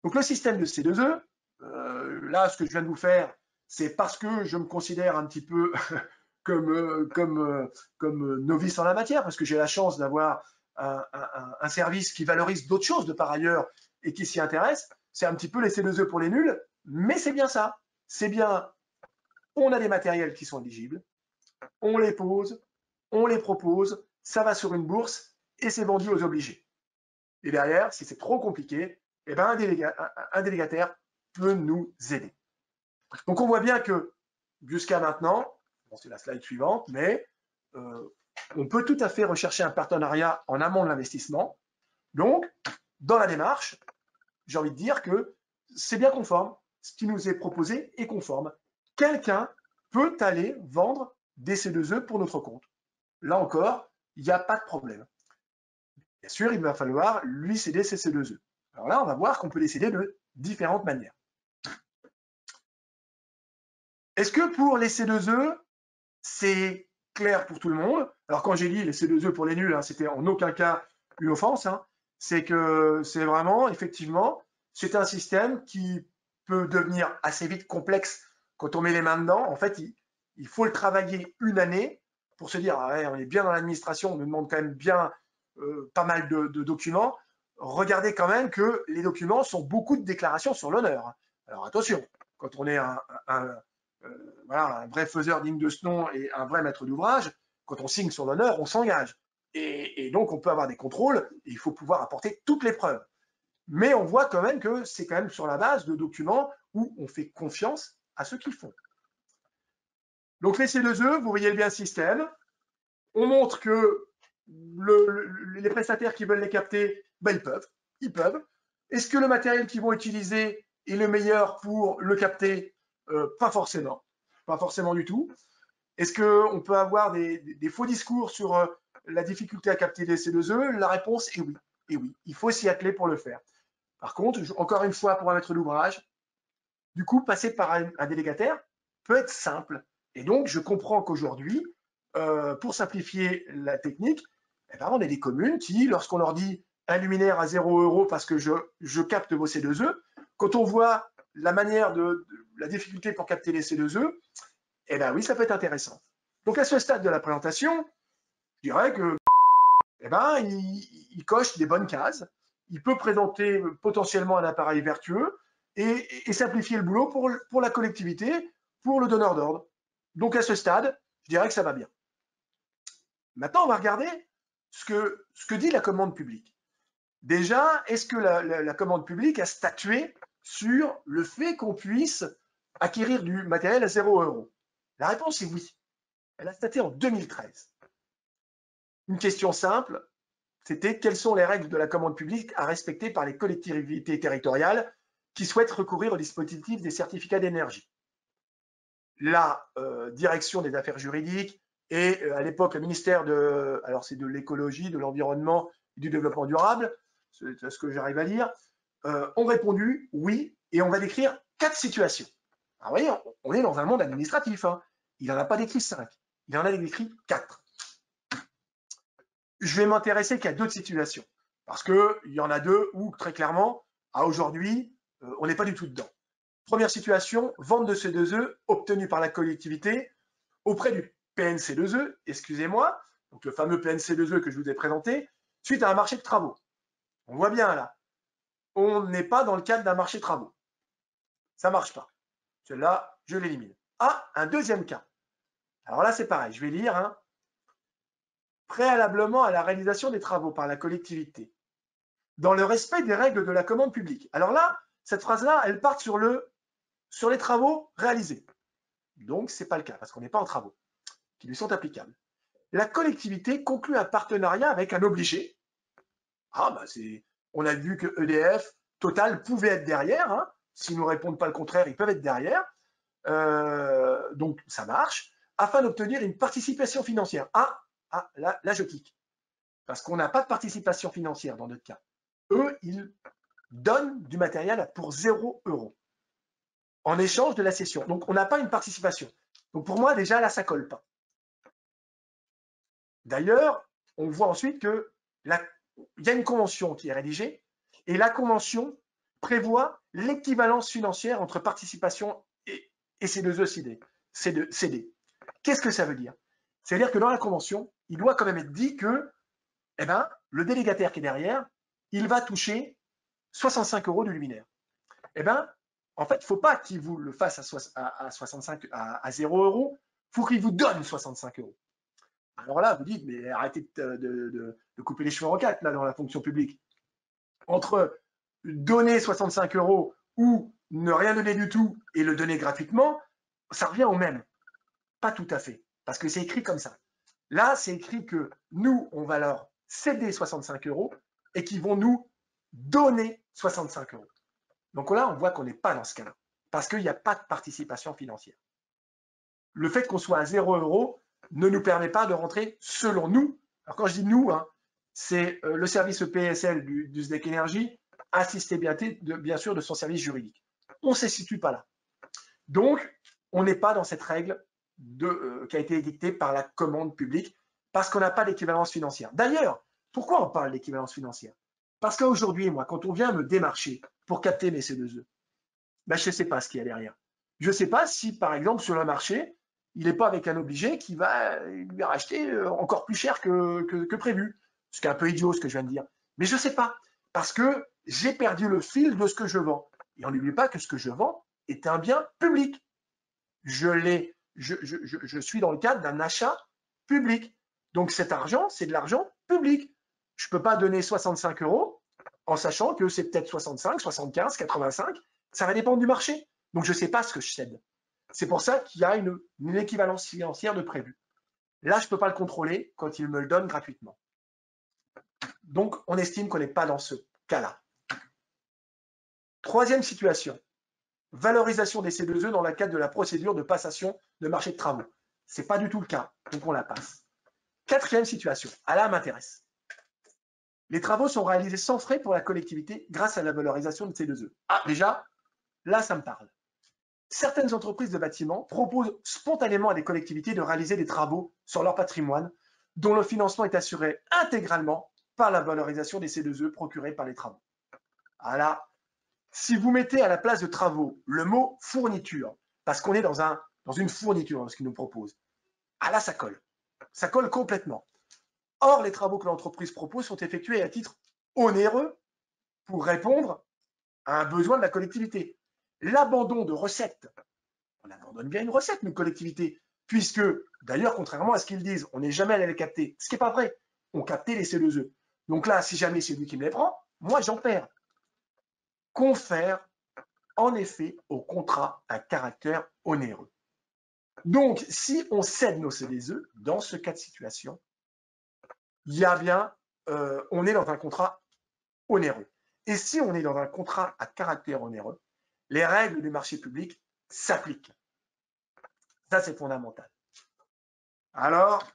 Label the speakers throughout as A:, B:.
A: Donc le système de C2E, là, ce que je viens de vous faire, c'est parce que je me considère un petit peu comme novice en la matière, parce que j'ai la chance d'avoir un service qui valorise d'autres choses de par ailleurs et qui s'y intéresse. C'est un petit peu les C2E pour les nuls, mais c'est bien ça. C'est bien, on a des matériels qui sont éligibles, on les pose, on les propose, ça va sur une bourse et c'est vendu aux obligés. Et derrière, si c'est trop compliqué, eh ben un délégataire peut nous aider. Donc on voit bien que jusqu'à maintenant, bon, c'est la slide suivante, mais on peut tout à fait rechercher un partenariat en amont de l'investissement. Donc, dans la démarche, j'ai envie de dire que c'est bien conforme. Ce qui nous est proposé est conforme. Quelqu'un peut aller vendre des C2E pour notre compte. Là encore, il n'y a pas de problème. Bien sûr, il va falloir lui céder ses C2E. Alors là, on va voir qu'on peut les céder de différentes manières. Est-ce que pour les C2E, c'est clair pour tout le monde? Alors quand j'ai dit les C2E pour les nuls, hein, c'était en aucun cas une offense. Hein. C'est que c'est vraiment, effectivement, c'est un système qui peut devenir assez vite complexe quand on met les mains dedans. En fait, il faut le travailler une année pour se dire, ah ouais, on est bien dans l'administration, on nous demande quand même bien pas mal de documents. Regardez quand même que les documents sont beaucoup de déclarations sur l'honneur. Alors attention, quand on est voilà, un vrai faiseur digne de ce nom et un vrai maître d'ouvrage, quand on signe sur l'honneur, on s'engage. Et donc, on peut avoir des contrôles et il faut pouvoir apporter toutes les preuves. Mais on voit quand même que c'est quand même sur la base de documents où on fait confiance à ceux qui font. Donc, les C2E, vous voyez bien le système. On montre que les prestataires qui veulent les capter, ben, ils peuvent. Ils peuvent. Est-ce que le matériel qu'ils vont utiliser est le meilleur pour le capter? Pas forcément. Pas forcément du tout. Est-ce qu'on peut avoir des faux discours sur la difficulté à capter des C2E? La réponse est oui. Et oui, il faut s'y atteler pour le faire. Par contre, encore une fois, pour un maître d'ouvrage, du coup, passer par un délégataire peut être simple. Et donc, je comprends qu'aujourd'hui, pour simplifier la technique, eh ben, on a des communes qui, lorsqu'on leur dit un luminaire à 0 € parce que je capte vos C2E, quand on voit la manière la difficulté pour capter les C2E, eh bien oui, ça peut être intéressant. Donc à ce stade de la présentation, je dirais que eh ben, il coche des bonnes cases, il peut présenter potentiellement un appareil vertueux et simplifier le boulot pour la collectivité, pour le donneur d'ordre. Donc à ce stade, je dirais que ça va bien. Maintenant, on va regarder ce que dit la commande publique. Déjà, est-ce que la commande publique a statué sur le fait qu'on puisse acquérir du matériel à 0 €? La réponse est oui. Elle a statué en 2013. Une question simple, c'était quelles sont les règles de la commande publique à respecter par les collectivités territoriales qui souhaitent recourir au dispositif des certificats d'énergie. La direction des affaires juridiques et à l'époque le ministère de l'écologie, de l'environnement et du développement durable, c'est ce que j'arrive à lire, ont répondu oui et on va décrire 4 situations. Alors vous voyez, on est dans un monde administratif, hein. Il n'en a pas décrit 5, il en a décrit 4. Je vais m'intéresser qu'à d'autres situations. Parce qu'il y en a deux où, très clairement, à aujourd'hui, on n'est pas du tout dedans. Première situation, vente de C2E obtenue par la collectivité auprès du PNC2E, excusez-moi, donc le fameux PNC2E que je vous ai présenté, suite à un marché de travaux. On voit bien là, on n'est pas dans le cadre d'un marché de travaux. Ça ne marche pas. Celui-là, je l'élimine. Ah, un deuxième cas. Alors là, c'est pareil, je vais lire, hein. Préalablement à la réalisation des travaux par la collectivité, dans le respect des règles de la commande publique. Alors là, cette phrase-là, elle part sur les travaux réalisés. Donc, ce n'est pas le cas, parce qu'on n'est pas en travaux qui lui sont applicables. La collectivité conclut un partenariat avec un obligé. Ah, bah on a vu que EDF, Total pouvaient être derrière. Hein. S'ils ne nous répondent pas le contraire, ils peuvent être derrière. Donc, ça marche. Afin d'obtenir une participation financière. Là, je clique. Parce qu'on n'a pas de participation financière dans notre cas. Eux, ils donnent du matériel pour 0 € en échange de la cession. Donc, on n'a pas une participation. Donc, pour moi, déjà, là, ça ne colle pas. D'ailleurs, on voit ensuite qu'il y a une convention qui est rédigée et la convention prévoit l'équivalence financière entre participation et C2E CD. Qu'est-ce que ça veut dire? Ça veut dire que dans la convention, il doit quand même être dit que eh ben, le délégataire qui est derrière, il va toucher 65 € du luminaire. Eh ben, en fait, il ne faut pas qu'il vous le fasse à 0 €, il faut qu'il vous donne 65 €. Alors là, vous dites, mais arrêtez de couper les cheveux en quatre là, dans la fonction publique. Entre donner 65 € ou ne rien donner du tout et le donner gratuitement, ça revient au même. Pas tout à fait, parce que c'est écrit comme ça. Là, c'est écrit que nous, on va leur céder 65 € et qu'ils vont nous donner 65 €. Donc là, on voit qu'on n'est pas dans ce cas-là, parce qu'il n'y a pas de participation financière. Le fait qu'on soit à 0 € ne nous permet pas de rentrer selon nous. Alors quand je dis nous, hein, c'est le service PSL du SDEC Énergie, assisté bien sûr de son service juridique. On ne se situe pas là. Donc, on n'est pas dans cette règle qui a été édictée par la commande publique parce qu'on n'a pas d'équivalence financière. D'ailleurs, pourquoi on parle d'équivalence financière? Parce qu'aujourd'hui, moi, quand on vient me démarcher pour capter mes C2E, ben, je ne sais pas ce qu'il y a derrière. Je ne sais pas si, par exemple, sur le marché, il n'est pas avec un obligé qui va lui racheter encore plus cher que prévu. Ce qui est un peu idiot, ce que je viens de dire. Mais je ne sais pas, parce que j'ai perdu le fil de ce que je vends. Et on n'oublie pas que ce que je vends est un bien public. Je suis dans le cadre d'un achat public. Donc cet argent, c'est de l'argent public. Je ne peux pas donner 65 € en sachant que c'est peut-être 65, 75, 85. Ça va dépendre du marché. Donc je ne sais pas ce que je cède. C'est pour ça qu'il y a une équivalence financière de prévu. Là, je ne peux pas le contrôler quand il me le donne gratuitement. Donc on estime qu'on n'est pas dans ce cas-là. Troisième situation. Valorisation des C2E dans le cadre de la procédure de passation de marché de travaux. Ce n'est pas du tout le cas, donc on la passe. Quatrième situation, là m'intéresse. Les travaux sont réalisés sans frais pour la collectivité grâce à la valorisation de C2E. Ah, déjà, là, ça me parle. Certaines entreprises de bâtiments proposent spontanément à des collectivités de réaliser des travaux sur leur patrimoine dont le financement est assuré intégralement par la valorisation des C2E procurés par les travaux. Ah là, si vous mettez à la place de travaux le mot fourniture, parce qu'on est dans une fourniture, dans ce qu'ils nous proposent, ah là, ça colle. Ça colle complètement. Or, les travaux que l'entreprise propose sont effectués à titre onéreux pour répondre à un besoin de la collectivité. L'abandon de recettes, on abandonne bien une recette, nous, collectivités, puisque, d'ailleurs, contrairement à ce qu'ils disent, on n'est jamais allé les capter, ce qui n'est pas vrai. On captait les C2E. Donc là, si jamais c'est lui qui me les prend, moi, j'en perds. Confère en effet au contrat un caractère onéreux. Donc, si on cède nos C2E, dans ce cas de situation, il y a bien, on est dans un contrat onéreux. Et si on est dans un contrat à caractère onéreux, les règles du marché public s'appliquent. Ça, c'est fondamental. Alors,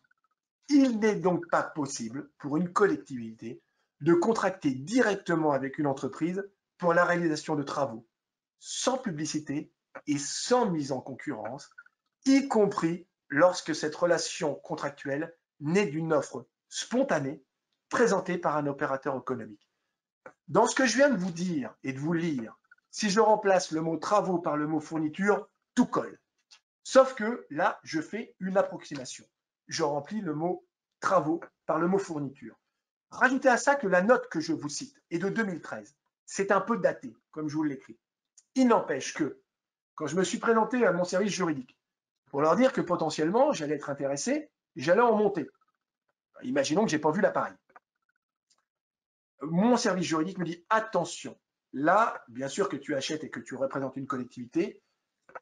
A: il n'est donc pas possible pour une collectivité de contracter directement avec une entreprise pour la réalisation de travaux sans publicité et sans mise en concurrence, y compris lorsque cette relation contractuelle naît d'une offre spontanée présentée par un opérateur économique. Dans ce que je viens de vous dire et de vous lire, si je remplace le mot travaux par le mot fourniture, tout colle. Sauf que là, je fais une approximation. Je remplis le mot travaux par le mot fourniture. Rajoutez à ça que la note que je vous cite est de 2013. C'est un peu daté, comme je vous l'écris. Il n'empêche que, quand je me suis présenté à mon service juridique, pour leur dire que potentiellement, j'allais être intéressé et j'allais en monter. Imaginons que je n'ai pas vu l'appareil. Mon service juridique me dit, attention, là, bien sûr que tu achètes et que tu représentes une collectivité,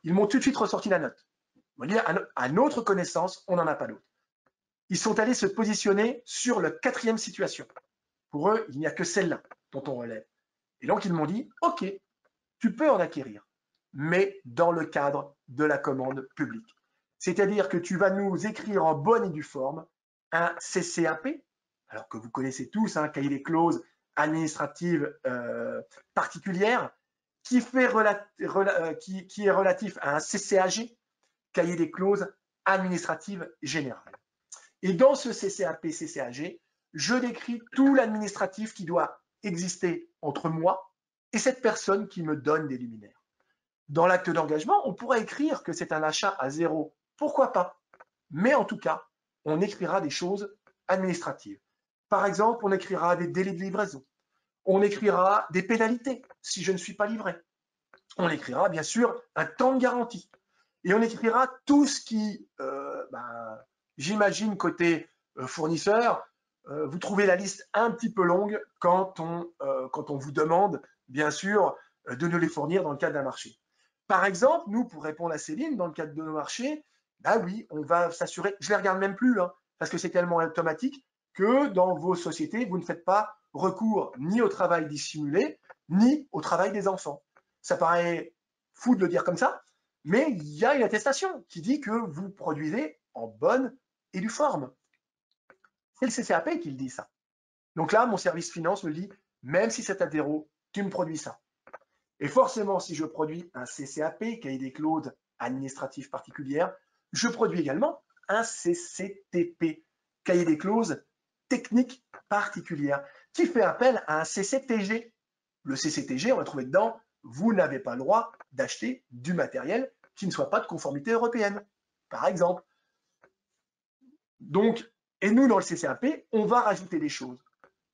A: ils m'ont tout de suite ressorti la note. On va dire, à notre connaissance, on n'en a pas d'autre. Ils sont allés se positionner sur la quatrième situation. Pour eux, il n'y a que celle-là dont on relève. Et donc, ils m'ont dit, OK, tu peux en acquérir, mais dans le cadre de la commande publique. C'est-à-dire que tu vas nous écrire en bonne et due forme un CCAP, alors que vous connaissez tous, hein, cahier des clauses administratives particulières, qui est relatif à un CCAG, cahier des clauses administratives générales. Et dans ce CCAP-CCAG, je décris tout l'administratif qui doit exister entre moi et cette personne qui me donne des luminaires. Dans l'acte d'engagement, on pourrait écrire que c'est un achat à zéro. Pourquoi pas? Mais en tout cas, on écrira des choses administratives. Par exemple, on écrira des délais de livraison. On écrira des pénalités si je ne suis pas livré. On écrira bien sûr un temps de garantie. Et on écrira tout ce qui, j'imagine, côté fournisseur, vous trouvez la liste un petit peu longue quand on vous demande, bien sûr, de nous les fournir dans le cadre d'un marché. Par exemple, nous, pour répondre à Céline, dans le cadre de nos marchés, bah oui, on va s'assurer, je ne les regarde même plus, hein, parce que c'est tellement automatique que dans vos sociétés, vous ne faites pas recours ni au travail dissimulé, ni au travail des enfants. Ça paraît fou de le dire comme ça, mais il y a une attestation qui dit que vous produisez en bonne et due forme. C'est le CCAP qui le dit ça. Donc là, mon service finance me dit, même si c'est à zéro, tu me produis ça. Et forcément, si je produis un CCAP, cahier des clauses administratives particulières, je produis également un CCTP, cahier des clauses techniques particulières, qui fait appel à un CCTG. Le CCTG, on va trouver dedans, vous n'avez pas le droit d'acheter du matériel qui ne soit pas de conformité européenne, par exemple. Donc, et nous, dans le CCAP, on va rajouter des choses.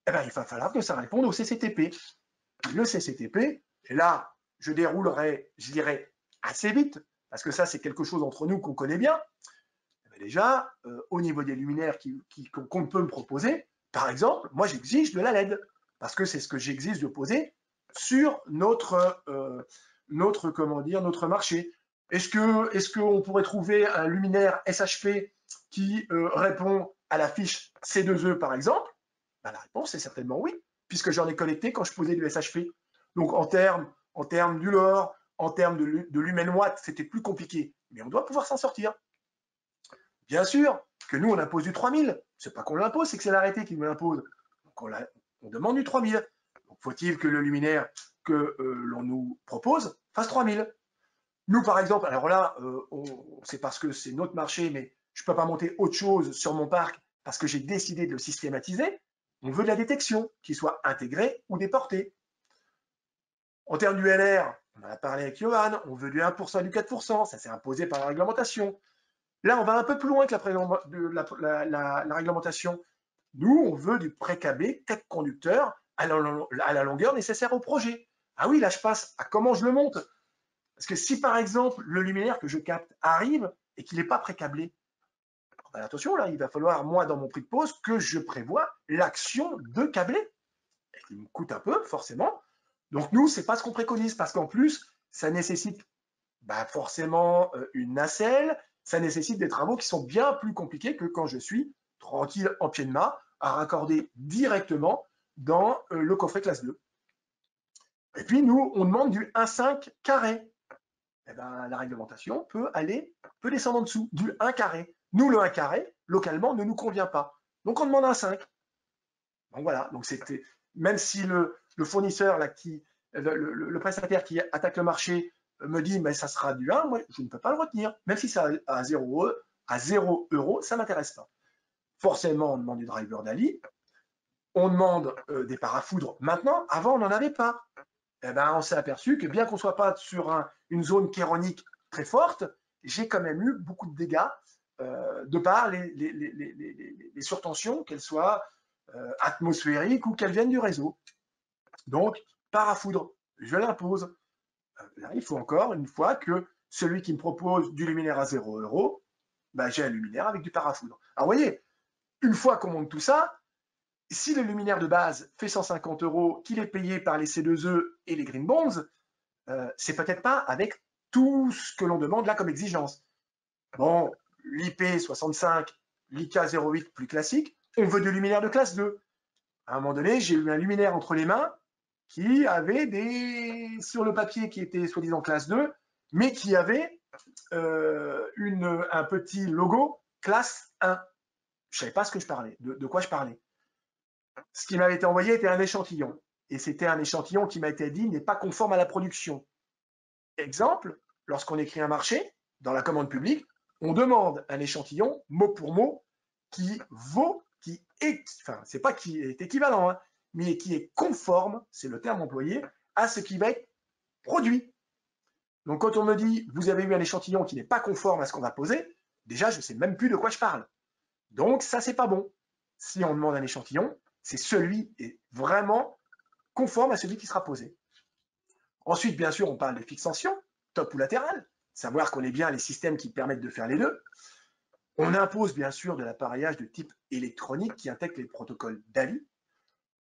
A: Eh bien, il va falloir que ça réponde au CCTP. Le CCTP, et là, je déroulerai, je dirais, assez vite, parce que ça, c'est quelque chose entre nous qu'on connaît bien. Déjà, au niveau des luminaires qu'on peut me proposer, par exemple, moi, j'exige de la LED, parce que c'est ce que j'exige de poser sur notre marché. Est-ce qu'on pourrait trouver un luminaire SHP qui répond à la fiche C2E, par exemple? Ben, la réponse est certainement oui, puisque j'en ai connecté quand je posais du SHP. Donc, en termes du LOR, en termes de lumen watt, c'était plus compliqué, mais on doit pouvoir s'en sortir. Bien sûr que nous, on impose du 3000. C'est pas qu'on l'impose, c'est que c'est l'arrêté qui nous l'impose. Donc, on demande du 3000. Donc, faut-il que le luminaire que l'on nous propose fasse 3000? Nous, par exemple, alors là, c'est parce que c'est notre marché, mais je ne peux pas monter autre chose sur mon parc parce que j'ai décidé de le systématiser. On veut de la détection, qui soit intégrée ou déportée. En termes du LR, on en a parlé avec Johan, on veut du 1% et du 4%, ça s'est imposé par la réglementation. Là, on va un peu plus loin que la réglementation. Nous, on veut du pré-câblé 4 conducteurs à la longueur nécessaire au projet. Ah oui, là, je passe à comment je le monte. Parce que si, par exemple, le luminaire que je capte arrive et qu'il n'est pas pré-câblé, ben attention, là, il va falloir, moi, dans mon prix de pause, que je prévoie l'action de câbler. Et qui me coûte un peu, forcément. Donc, nous, ce n'est pas ce qu'on préconise, parce qu'en plus, ça nécessite forcément une nacelle, ça nécessite des travaux qui sont bien plus compliqués que quand je suis tranquille en pied de mât à raccorder directement dans le coffret classe 2. Et puis nous, on demande du 1,5 carré. Eh ben, la réglementation peut descendre en dessous du 1 carré. Nous, le 1 carré, localement, ne nous convient pas. Donc on demande un 5. Donc voilà, donc c'était, même si le fournisseur, là, le prestataire qui attaque le marché me dit mais ça sera du 1, moi je ne peux pas le retenir, même si c'est à 0 €, ça ne m'intéresse pas. Forcément, on demande du driver d'Ali, on demande des parafoudres maintenant, avant on n'en avait pas. Eh ben, on s'est aperçu que bien qu'on ne soit pas sur une zone chéronique très forte, j'ai quand même eu beaucoup de dégâts de par les surtensions, qu'elles soient atmosphériques ou qu'elles viennent du réseau. Donc, parafoudre, je l'impose. Là, il faut encore une fois que celui qui me propose du luminaire à 0 €, ben, j'ai un luminaire avec du parafoudre. Alors, vous voyez, une fois qu'on monte tout ça, si le luminaire de base fait 150 €, qu'il est payé par les C2E et les Green Bonds, c'est peut-être pas avec tout ce que l'on demande là comme exigence. Bon, l'IP65, l'IK 08 plus classique, on veut du luminaire de classe 2. À un moment donné, j'ai eu un luminaire entre les mains qui avait sur le papier qui était soi-disant classe 2, mais qui avait un petit logo classe 1. Je ne savais pas ce que je parlais, de quoi je parlais. Ce qui m'avait été envoyé était un échantillon. Et c'était un échantillon qui m'a été dit n'est pas conforme à la production. Exemple, lorsqu'on écrit un marché, dans la commande publique, on demande un échantillon, mot pour mot, qui c'est pas qui est équivalent, hein, mais qui est conforme, c'est le terme employé, à ce qui va être produit. Donc, quand on me dit, vous avez eu un échantillon qui n'est pas conforme à ce qu'on va poser, déjà, je ne sais même plus de quoi je parle. Donc, ça, c'est pas bon. Si on demande un échantillon, c'est celui qui est vraiment conforme à celui qui sera posé. Ensuite, bien sûr, on parle de fixation, top ou latéral, savoir qu'on ait bien les systèmes qui permettent de faire les deux. On impose, bien sûr, de l'appareillage de type électronique qui intègre les protocoles DALI.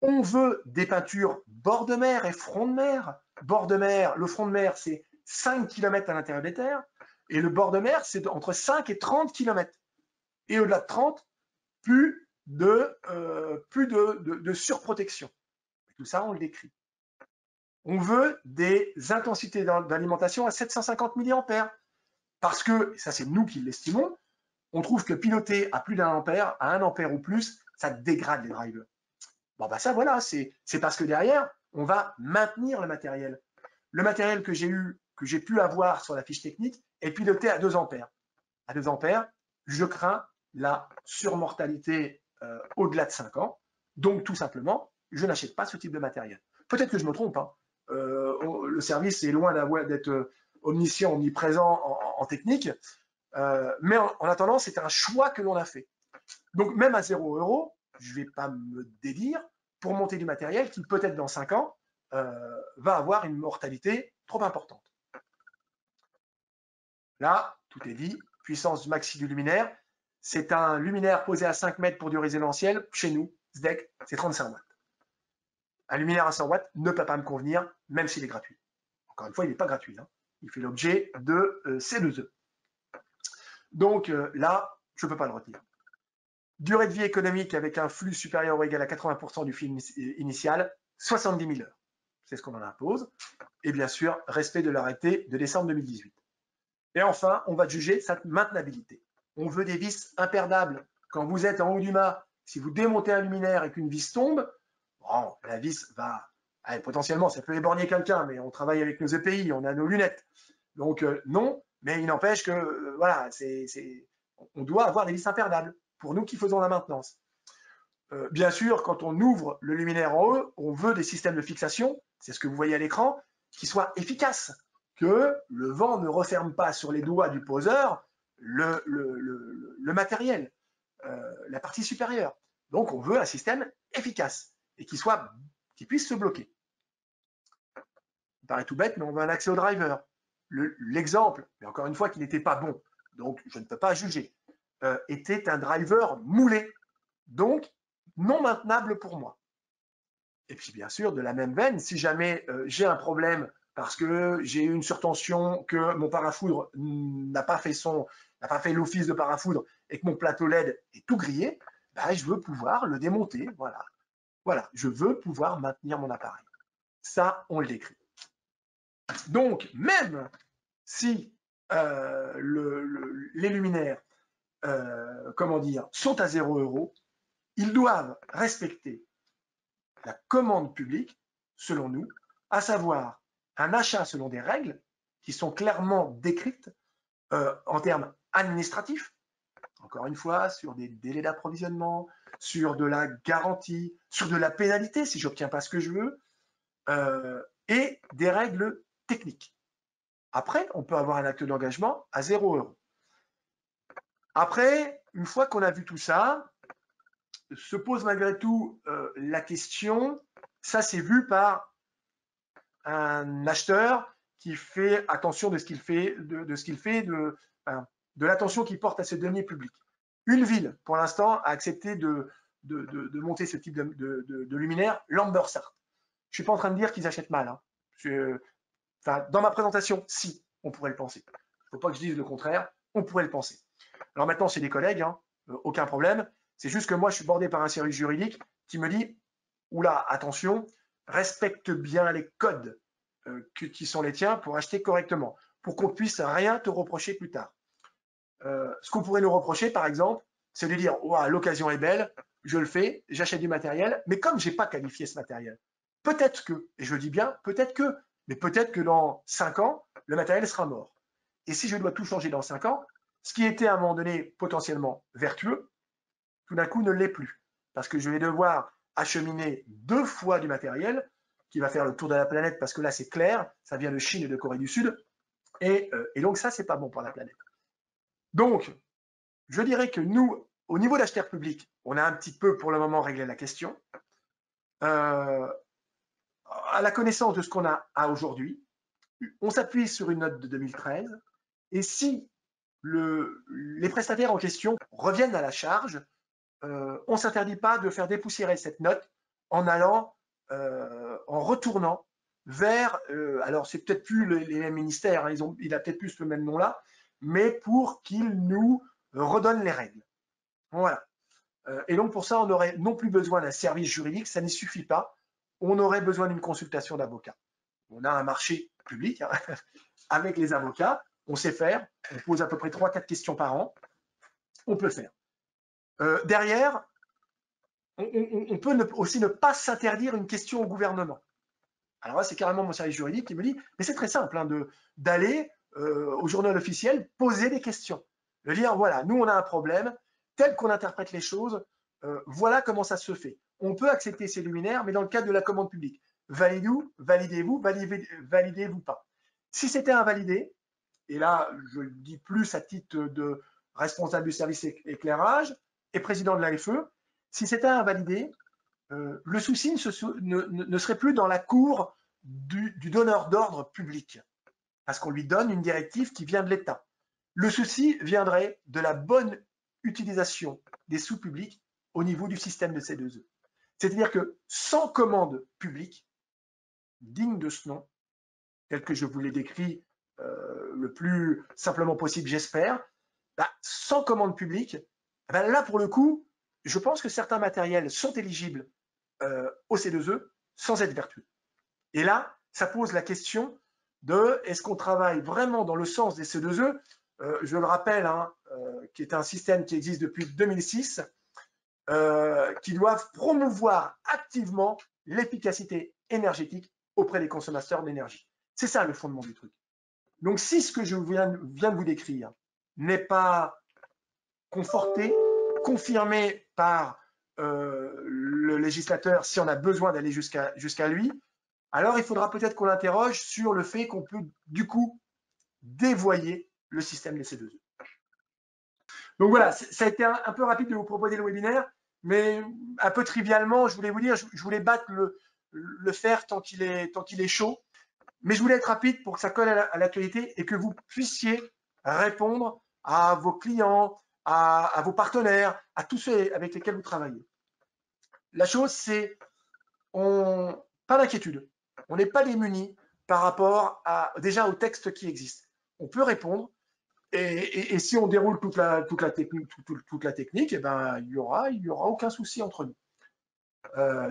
A: On veut des peintures bord de mer et front de mer. Bord de mer, le front de mer, c'est 5 km à l'intérieur des terres, et le bord de mer, c'est entre 5 et 30 km. Et au-delà de 30, plus de surprotection. Tout ça, on le décrit. On veut des intensités d'alimentation à 750 mA, parce que, ça c'est nous qui l'estimons, on trouve que piloter à plus d'un ampère, à 1 ampère ou plus, ça dégrade les drivers. Bon, ben ça, voilà, c'est parce que derrière, on va maintenir le matériel. Le matériel que j'ai pu avoir sur la fiche technique est piloté à 2 ampères. À 2 ampères, je crains la surmortalité au-delà de 5 ans. Donc, tout simplement, je n'achète pas ce type de matériel. Peut-être que je me trompe. Hein. Le service est loin d'être omniscient, omniprésent en technique. Mais en attendant, c'est un choix que l'on a fait. Donc, même à 0 €, je ne vais pas me dédire pour monter du matériel qui, peut-être dans 5 ans, va avoir une mortalité trop importante. Là, tout est dit. Puissance maxi du luminaire. C'est un luminaire posé à 5 mètres pour du résidentiel. Chez nous, SDEC, c'est 35 watts. Un luminaire à 100 watts ne peut pas me convenir, même s'il est gratuit. Encore une fois, il n'est pas gratuit. Hein. Il fait l'objet de C2E. Donc là, je ne peux pas le retirer. Durée de vie économique avec un flux supérieur ou égal à 80% du flux initial, 70 000 heures. C'est ce qu'on en impose. Et bien sûr, respect de l'arrêté de décembre 2018. Et enfin, on va juger sa maintenabilité. On veut des vis imperdables. Quand vous êtes en haut du mât, si vous démontez un luminaire et qu'une vis tombe, bon, la vis va... Allez, potentiellement, ça peut éborgner quelqu'un, mais on travaille avec nos EPI, on a nos lunettes. Donc non, mais il n'empêche que voilà, on doit avoir des vis imperdables pour nous qui faisons la maintenance. Bien sûr, quand on ouvre le luminaire en haut, on veut des systèmes de fixation, c'est ce que vous voyez à l'écran, qui soient efficaces, que le vent ne referme pas sur les doigts du poseur le matériel, la partie supérieure. Donc on veut un système efficace et qui puisse se bloquer. Ça paraît tout bête, mais on veut un accès au driver. L'exemple, mais encore une fois, qui n'était pas bon, donc je ne peux pas juger, était un driver moulé, donc non maintenable pour moi. Et puis bien sûr, de la même veine, si jamais j'ai un problème parce que j'ai une surtension, que mon parafoudre n'a pas fait l'office de parafoudre et que mon plateau LED est tout grillé, ben, je veux pouvoir le démonter. Voilà. Voilà, je veux pouvoir maintenir mon appareil. Ça, on le décrit. Donc, même si les luminaires sont à 0 €, ils doivent respecter la commande publique, selon nous, à savoir un achat selon des règles qui sont clairement décrites en termes administratifs, encore une fois, sur des délais d'approvisionnement, sur de la garantie, sur de la pénalité si je n'obtiens pas ce que je veux, et des règles techniques. Après, on peut avoir un acte d'engagement à 0 €. Après, une fois qu'on a vu tout ça, se pose malgré tout la question, ça c'est vu par un acheteur qui fait attention de ce qu'il fait, de l'attention qu'il porte à ses deniers publics. Une ville, pour l'instant, a accepté de monter ce type de luminaire, Lambersart. Je ne suis pas en train de dire qu'ils achètent mal. Hein. Dans ma présentation, si, on pourrait le penser. Il ne faut pas que je dise le contraire, on pourrait le penser. Alors maintenant, c'est des collègues, hein, aucun problème. C'est juste que moi, je suis bordé par un service juridique qui me dit, oula, attention, respecte bien les codes qui sont les tiens pour acheter correctement, pour qu'on puisse rien te reprocher plus tard. Ce qu'on pourrait nous reprocher, par exemple, c'est de dire, oh, l'occasion est belle, je le fais, j'achète du matériel, mais comme je n'ai pas qualifié ce matériel, peut-être que, et je dis bien peut-être que, mais peut-être que dans 5 ans, le matériel sera mort. Et si je dois tout changer dans 5 ans, ce qui était à un moment donné potentiellement vertueux, tout d'un coup ne l'est plus. Parce que je vais devoir acheminer 2 fois du matériel qui va faire le tour de la planète, parce que là, c'est clair, ça vient de Chine et de Corée du Sud. Et donc, ça, c'est pas bon pour la planète. Donc, je dirais que nous, au niveau d'acheteur public, on a un petit peu, pour le moment, réglé la question. À la connaissance de ce qu'on a aujourd'hui, on s'appuie sur une note de 2013. Et si les prestataires en question reviennent à la charge, on ne s'interdit pas de faire dépoussiérer cette note en allant, en retournant vers, alors c'est peut-être plus les mêmes ministères, hein, il a peut-être plus le même nom là, mais pour qu'ils nous redonnent les règles. Voilà. Et donc pour ça, on n'aurait non plus besoin d'un service juridique, ça n'y suffit pas. On aurait besoin d'une consultation d'avocat. On a un marché public, hein, avec les avocats, on sait faire, on pose à peu près 3-4 questions par an, on peut faire. Derrière, on peut aussi ne pas s'interdire une question au gouvernement. Alors là, c'est carrément mon service juridique qui me dit, mais c'est très simple hein, d'aller au journal officiel poser des questions. De dire, voilà, nous on a un problème, tel qu'on interprète les choses, voilà comment ça se fait. On peut accepter ces luminaires, mais dans le cadre de la commande publique. Validez-vous, validez-vous pas. Si c'était invalidé, et là, je le dis plus à titre de responsable du service éclairage et président de l'AFE, si c'était invalidé, le souci ne serait plus dans la cour du donneur d'ordre public, parce qu'on lui donne une directive qui vient de l'État. Le souci viendrait de la bonne utilisation des sous publics au niveau du système de C2E. C'est-à-dire que sans commande publique, digne de ce nom, tel que je vous l'ai décrit le plus simplement possible, j'espère, sans commande publique, là pour le coup, je pense que certains matériels sont éligibles au C2E sans être vertueux. Et là, ça pose la question de est-ce qu'on travaille vraiment dans le sens des C2E, je le rappelle, hein, qui est un système qui existe depuis 2006, qui doivent promouvoir activement l'efficacité énergétique auprès des consommateurs d'énergie. C'est ça le fondement du truc. Donc si ce que je viens de vous décrire n'est pas conforté, confirmé par le législateur, si on a besoin d'aller jusqu'à lui, alors il faudra peut-être qu'on l'interroge sur le fait qu'on peut du coup dévoyer le système des C2E. Donc voilà, ça a été un peu rapide de vous proposer le webinaire, mais un peu trivialement, je voulais vous dire, je voulais battre le fer tant qu'il est chaud, mais je voulais être rapide pour que ça colle à l'actualité et que vous puissiez répondre à vos clients, à vos partenaires, à tous ceux avec lesquels vous travaillez. La chose, c'est pas d'inquiétude. On n'est pas démunis par rapport déjà au texte qui existe. On peut répondre et si on déroule toute la technique, eh ben, il y aura aucun souci entre nous.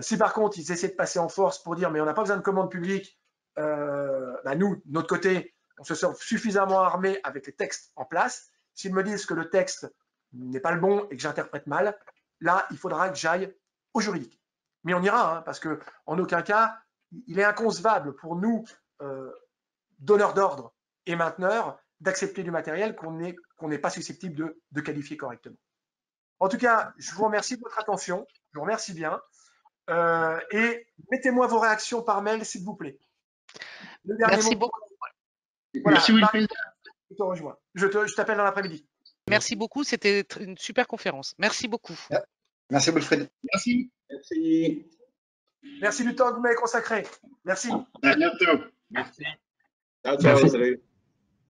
A: Si par contre, ils essaient de passer en force pour dire mais on n'a pas besoin de commande publique, nous, de notre côté, on se sent suffisamment armé avec les textes en place. S'ils me disent que le texte n'est pas le bon et que j'interprète mal, là, il faudra que j'aille au juridique. Mais on ira, hein, parce qu'en aucun cas, il est inconcevable pour nous, donneurs d'ordre et mainteneurs, d'accepter du matériel qu'on n'est pas susceptible de qualifier correctement. En tout cas, je vous remercie de votre attention. Je vous remercie bien. Et mettez-moi vos réactions par mail, s'il vous plaît.
B: Merci beaucoup.
A: Voilà, merci Wilfried. Je te rejoins. Je t'appelle dans l'après-midi.
B: Merci beaucoup. C'était une super conférence. Merci beaucoup.
C: Merci Wilfried.
D: Merci. Merci.
A: Merci du temps que vous m'avez consacré. Merci.
D: À bientôt. Merci.
C: Ciao, ciao. Salut.